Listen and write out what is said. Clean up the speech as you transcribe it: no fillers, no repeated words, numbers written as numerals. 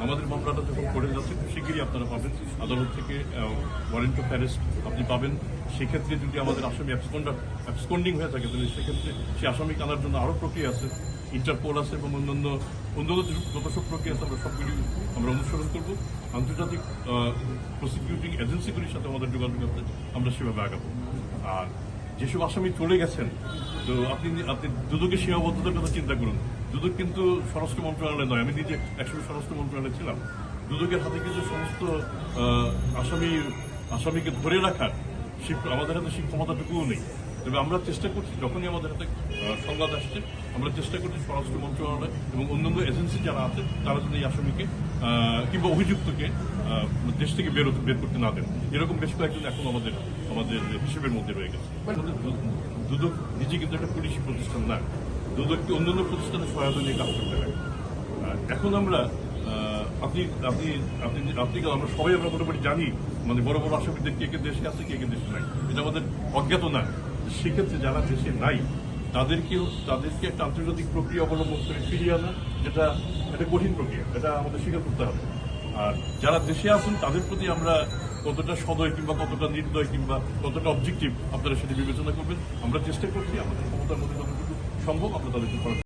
আমাদের মামলাটা যখন করে যাচ্ছে খুব শিগগিরই আপনারা পাবেন আদালত থেকে ওয়ারেন্ট অফ অ্যারেস্ট আপনি পাবেন। সেক্ষেত্রে যদি আমাদের আসামি অ্যাবসকন্ডিং হয়ে থাকে তাহলে সেক্ষেত্রে সেই আসামিকে আনার জন্য আরও প্রক্রিয়া আছে, ইন্টারপোল আছে এবং অন্যান্য যত সব প্রক্রিয়া আছে আমরা সবগুলি আমরা অনুসরণ করব। আন্তর্জাতিক প্রসিকিউটিং এজেন্সিগুলির সাথে আমাদের যোগাযোগ আছে, আমরা সেভাবে আগাবো। আর যেসব আসামি চলে গেছেন, তো আপনি দুদকের সীমাবদ্ধতার কথা চিন্তা করুন। দুদক কিন্তু স্বরাষ্ট্র মন্ত্রণালয় নয়, আমি নিজে একসময় স্বরাষ্ট্র মন্ত্রণালয়ে ছিলাম। দুদকের হাতে কিন্তু সমস্ত আসামিকে ধরে রাখার আমাদের হাতে সেই ক্ষমতাটুকুও নেই। তবে আমরা চেষ্টা করছি, যখনই আমাদের হাতে সংবাদ আসছে আমরা চেষ্টা করছি স্বরাষ্ট্র মন্ত্রণালয় এবং অন্যান্য এজেন্সি যারা আছে তারা যেন এই আসামিকে কিংবা অভিযুক্তকে দেশ থেকে বের করতে না দেন। এরকম বেশ কয়েকজন এখন আমাদের হিসেবের মধ্যে রয়ে গেছে। দুদক নিজে কিন্তু একটা পুলিশি প্রতিষ্ঠান না, দুদককে অন্যান্য প্রতিষ্ঠানের সহায়তা নিয়ে কাজ করতে লাগে। এখন আমরা আমরা সবাই আমরা মোটামুটি জানি মানে বড় বড় আসামিদের কে কে দেশে আছে কে কে দেশে নাই, এটা আমাদের অজ্ঞাত না। সেক্ষেত্রে যারা দেশে নাই তাদেরকে একটা আন্তর্জাতিক প্রক্রিয়া অবলম্বন করে ফিরিয়ে আনা, যেটা একটা কঠিন প্রক্রিয়া, এটা আমাদের স্বীকার করতে হবে। আর যারা দেশে আছেন তাদের প্রতি আমরা কতটা সদয় কিংবা কতটা নির্দয় কিংবা কতটা অবজেক্টিভ আপনারা সেটি বিবেচনা করবেন। আমরা চেষ্টা করছি আমাদের ক্ষমতার মধ্যে যতটুকু সম্ভব আমরা তাদেরকে